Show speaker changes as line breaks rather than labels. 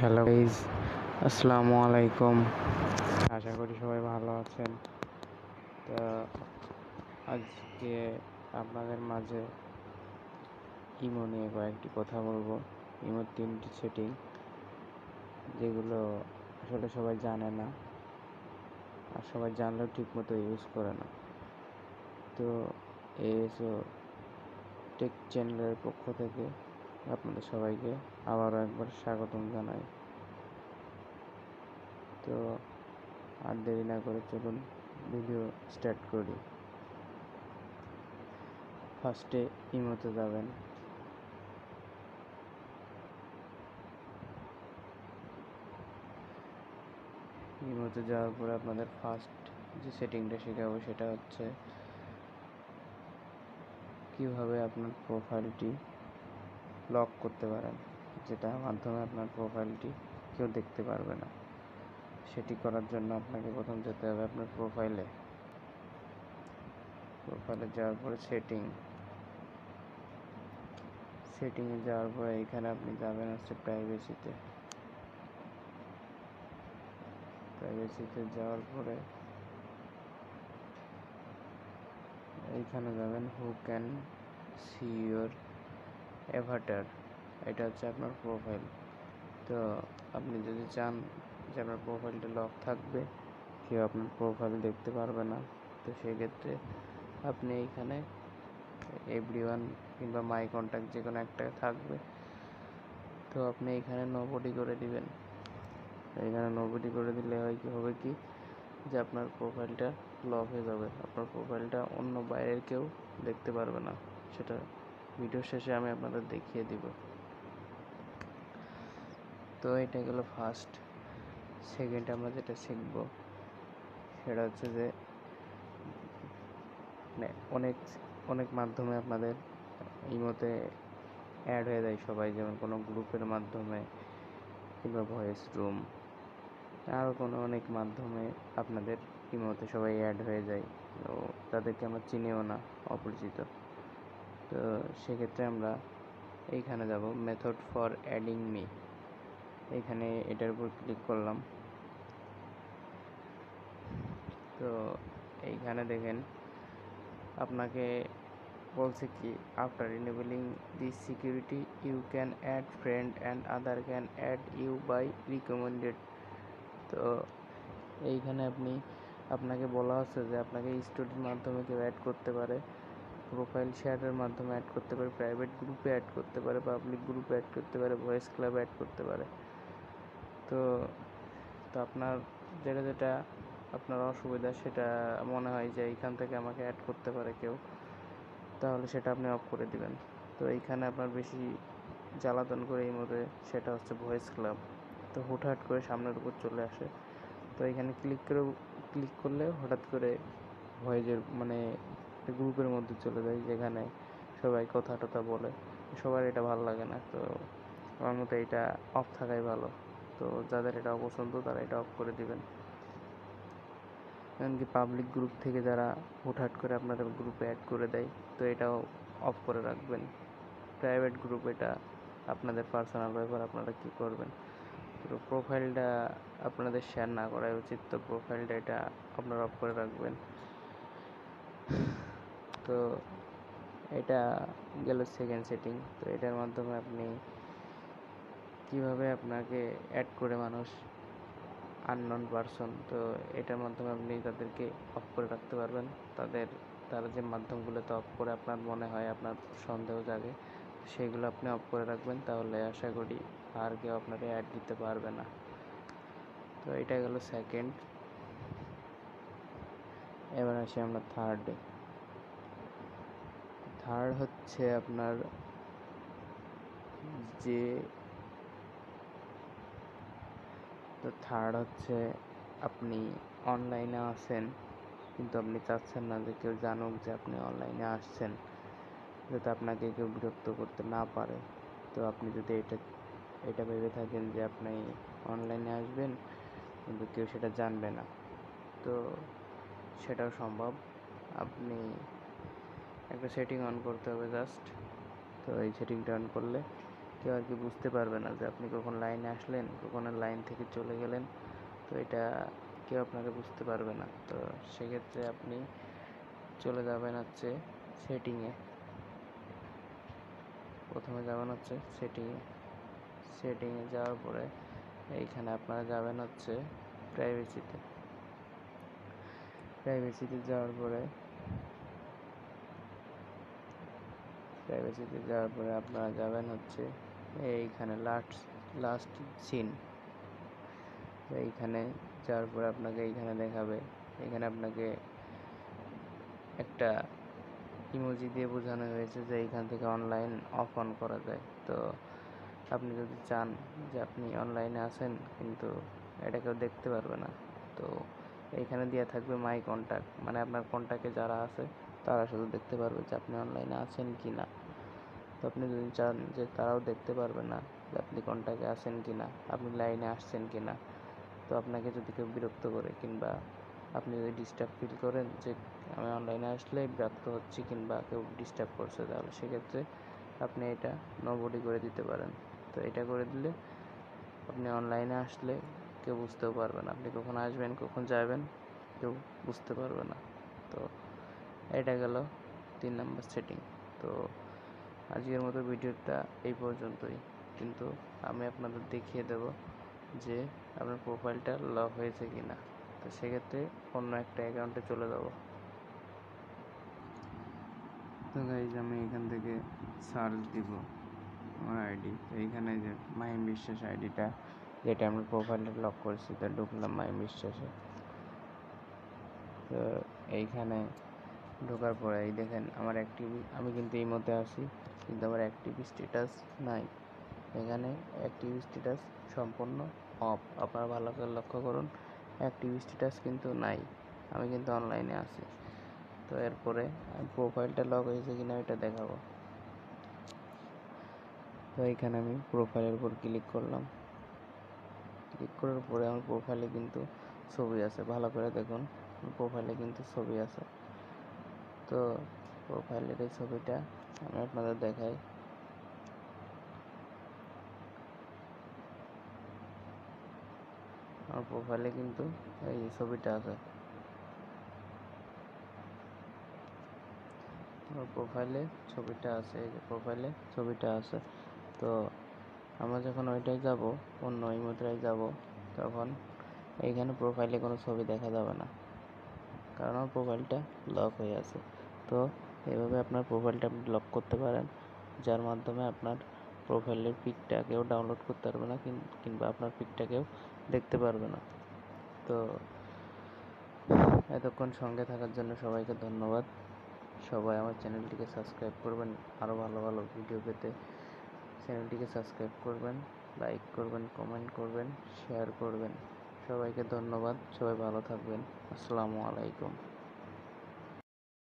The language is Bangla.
হ্যালো গাইজ, আসসালামু আলাইকুম। আশা করি সবাই ভালো আছেন। তো আজকে আপনাদের মাঝে ইমো নিয়ে কয়েকটি কথা বলবো। ইমোর 3টি সেটিং, যেগুলো আসলে সবাই জানে না, আর সবাই জানলেও ঠিকমতো ইউজ করে না। তো ASO টেক চ্যানেলের পক্ষ থেকে আপনাদের সবাইকে আবারও একবার স্বাগতম জানাই। তো আর দেরি না করে চলুন ভিডিও স্টার্ট করি। ফার্স্টে ইমোতে যাবেন। ইমোতে যাওয়ার পরে আপনাদের ফার্স্ট যে সেটিংটা শেখাবো সেটা হচ্ছে কিভাবে আপনার প্রোফাইলটি লক করতে পারেন, যেটার মাধ্যমে আপনার প্রোফাইলটি কেউ দেখতে পারবে না। সেটি করার জন্য আপনাকে প্রথম যেতে হবে আপনার প্রোফাইলে যাওয়ার পরে সেটিংয়ে যাওয়ার পরে এখানে আপনি যাবেন হচ্ছে প্রাইভেসিতে যাওয়ার পরে এইখানে যাবেন who can see your Avatar. এটা হচ্ছে আপনার প্রোফাইল। তো আপনি যদি চান যে আপনার প্রোফাইলটা লক থাকবে, কেউ আপনার প্রোফাইল দেখতে পারবে না, তো সেক্ষেত্রে আপনি এইখানে এভরিওয়ান কিংবা মাই কন্ট্যাক্ট যে কোনো একটা থাকবে, তো আপনি এখানে নোবডি করে দিবেন। এখানে নোবডি করে দিলে হবে কি যে আপনার প্রোফাইলটা লক হয়ে যাবে। আপনার প্রোফাইলটা অন্য বাইরের কেউ দেখতে পারবে না। সেটা ভিডিও শেষে আমি আপনাদের দেখিয়ে দিব। তো এটা গেল ফার্স্ট। সেকেন্ড আমরা যেটা শিখব সেটা হচ্ছে যে অনেক অনেক মাধ্যমে আপনাদের ইমোতে অ্যাড হয়ে যায় সবাই, যেমন কোনো গ্রুপের মাধ্যমে কিংবা ভয়েস রুম, আরও কোনো অনেক মাধ্যমে আপনাদের ইমোতে সবাই অ্যাড হয়ে যায়। তো তাদেরকে আমরা চিনিও না, অপরিচিত। তো সেক্ষেত্রে আমরা এইখানে যাব মেথড ফর অ্যাডিং মি। এইখানে এটার উপর ক্লিক করলাম। তো এইখানে দেখেন আপনাকে বলছে কি, after enabling this security you can add friend and other can add you by recommended. তো এইখানে আপনাকে বলা হচ্ছে যে আপনাকে স্টোরির মাধ্যমে কেউ অ্যাড করতে পারে, প্রোফাইল শেয়ারের মাধ্যমে অ্যাড করতে পারে, প্রাইভেট গ্রুপে অ্যাড করতে পারে, পাবলিক গ্রুপে অ্যাড করতে পারে, ভয়েস ক্লাবে অ্যাড করতে পারে। তো তো আপনার যেটা আপনার অসুবিধা সেটা মনে হয় যে এইখান থেকে আমাকে অ্যাড করতে পারে কেউ, তাহলে সেটা আপনি অফ করে দিবেন। তো এইখানে আপনার বেশি জ্বালাতন করে এই মধ্যে সেটা হচ্ছে ভয়েস ক্লাব। তো হুটহাট করে সামনের উপর চলে আসে। তো এখানে ক্লিক করলে হঠাৎ করে ভয়েসের গ্রুপের মধ্যে চলে যায়, যেখানে সবাই কথা টথা বলে। সবার এটা ভালো লাগে না। তো আমার মতে এটা অফ থাকাই ভালো। তো যাদের এটা অপছন্দ তারা এটা অফ করে দিবেন। এমনকি পাবলিক গ্রুপ থেকে যারা হুটহাট করে আপনাদের গ্রুপে অ্যাড করে দেয়, তো এটাও অফ করে রাখবেন। প্রাইভেট গ্রুপ, এটা আপনাদের পার্সোনাল ব্যাপার, আপনারা কী করবেন। তো প্রোফাইলটা আপনাদের শেয়ার না করাই উচিত। তো প্রোফাইলটা এটা আপনারা অফ করে রাখবেন। তো এটা গেল সেকেন্ড সেটিং। তো এটার মাধ্যমে আপনি কিভাবে আপনাকে অ্যাড করে মানুষ আননোন পারসন, তো এটার মাধ্যমে আপনি তাদেরকে অফ করে রাখতে পারবেন। তারা যে মাধ্যমগুলোতে অফ করে আপনার মনে হয়, আপনার সন্দেহ জাগে, সেগুলো আপনি অফ করে রাখবেন। তাহলে আশা করি আর কেউ আপনাকে অ্যাড দিতে পারবে না। তো এটা গেল সেকেন্ড। এবার আসি আমরা থার্ড হচ্ছে আপনার যে তো থার্ড হচ্ছে আপনি অনলাইনে আছেন, কিন্তু আপনি চাচ্ছেন না যে কেউ জানুক যে আপনি অনলাইনে আসছেন, যাতে আপনাকে কেউ বিরক্ত করতে না পারে। তো আপনি যদি এটা ভেবে থাকেন যে আপনি অনলাইনে আসবেন কিন্তু কেউ সেটা জানবে না, তো সেটাও সম্ভব। আপনি একটা সেটিং অন করতে হবে জাস্ট। তো এই সেটিংটা অন করলে কেউ আর কি বুঝতে পারবে না যে আপনি কখন লাইনে আসলেন, কখন লাইন থেকে চলে গেলেন। তো এটা কেউ আপনাকে বুঝতে পারবে না। তো সেক্ষেত্রে আপনি চলে যাবেন হচ্ছে সেটিংয়ে। প্রথমে যাবেন হচ্ছে সেটিংয়ে যাওয়ার পরে এইখানে আপনারা যাবেন হচ্ছে প্রাইভেসিতে যাওয়ার পরে আপনারা যাবেন হচ্ছে এইখানে লাস্ট সিন। এইখানে যাওয়ার পরে আপনাকে এইখানে দেখাবে, এখানে আপনাকে একটা ইমোজি দিয়ে বোঝানো হয়েছে যে এইখান থেকে অনলাইন অফ অন করা যায়। তো আপনি যদি চান যে আপনি অনলাইনে আছেন কিন্তু এটা কেউ দেখতে পারবে না, তো এইখানে দেওয়া থাকবে মাই কন্ট্যাক্ট, মানে আপনার কন্ট্যাক্টে যারা আছে তারা শুধু দেখতে পারবে যে আপনি অনলাইনে আছেন কি না। তো আপনি যদি চান যে তারাও দেখতে পারবে না যে আপনি কন্ট্যাক্টে আছেন কি না, আপনি লাইনে আসছেন কি না, তো আপনাকে যদি কেউ বিরক্ত করে কিংবা আপনি যদি ডিস্টার্ব ফিল করেন যে আমি অনলাইনে আসলে বিরক্ত হচ্ছি কিংবা কেউ ডিস্টার্ব করছে, তাহলে সেক্ষেত্রে আপনি এটা নোবডি করে দিতে পারেন। তো এটা করে দিলে আপনি অনলাইনে আসলে কেউ বুঝতেও পারবে না, আপনি কখন আসবেন কখন যাবেন কেউ বুঝতে পারবে না। তো এটা গেল 3 নম্বর সেটিং। তো আজকের মতো ভিডিওটা এই পর্যন্তই, কিন্তু আমি আপনাদের দেখিয়ে দেব যে আপনার প্রোফাইলটা লক হয়েছে কি না। তো সেক্ষেত্রে অন্য একটা অ্যাকাউন্টে চলে যাব। তো গাইজ আমি এখান থেকে সার্চ দিব আমার আইডি। তো এইখানে যে মাহিম বিশ্বাস আইডিটা, যেটা আমরা প্রোফাইলটা লক করেছি, তা ঢুকলাম মাহিম বিশ্বাসে। তো এইখানে ঢোকার পরে এই দেখেন আমার আমি কিন্তু এই মধ্যে আছি, কিন্তু আমার অ্যাক্টিভ স্ট্যাটাস নাই। এখানে অ্যাক্টিভ স্ট্যাটাস সম্পূর্ণ অফ। আপনারা ভালো করে লক্ষ্য করুন, অ্যাক্টিভ স্ট্যাটাস কিন্তু নাই, আমি কিন্তু অনলাইনে আছি। তো এরপরে আমি প্রোফাইলটা লক হয়েছে কিনা এটা দেখাবো। তো এইখানে আমি প্রোফাইলের উপর ক্লিক করলাম। ক্লিক করার পরে আমার প্রোফাইলে কিন্তু ছবি আছে, ভালো করে দেখুন প্রোফাইলে কিন্তু ছবি আছে। তো প্রোফাইলের এই ছবিটা আমি আপনাদের দেখাই। আমার প্রোফাইলে কিন্তু এই ছবিটা আছে, আমার প্রোফাইলে ছবিটা আছে, এই যে প্রোফাইলে ছবিটা আছে। তো আমরা যখন ওইটাই যাব, অন্য এই মুদ্রায় যাব, তখন এইখানে প্রোফাইলে কোনো ছবি দেখা যাবে না, কারণ আমার প্রোফাইলটা লক হয়ে আছে। তো এভাবে আপনার প্রোফাইলটা আপনি লক করতে পারেন, যার মাধ্যমে আপনার প্রোফাইলের পিকটা কেউ ডাউনলোড করতে পারবে না কিংবা আপনার পিকটা কেউ দেখতে পারবে না। তো এতক্ষণ সঙ্গে থাকার জন্য সবাইকে ধন্যবাদ। সবাই আমার চ্যানেলটিকে সাবস্ক্রাইব করবেন, আরও ভালো ভালো ভিডিও পেতে চ্যানেলটিকে সাবস্ক্রাইব করবেন, লাইক করবেন, কমেন্ট করবেন, শেয়ার করবেন। সবাইকে ধন্যবাদ, সবাই ভালো থাকবেন। আসসালামু আলাইকুম।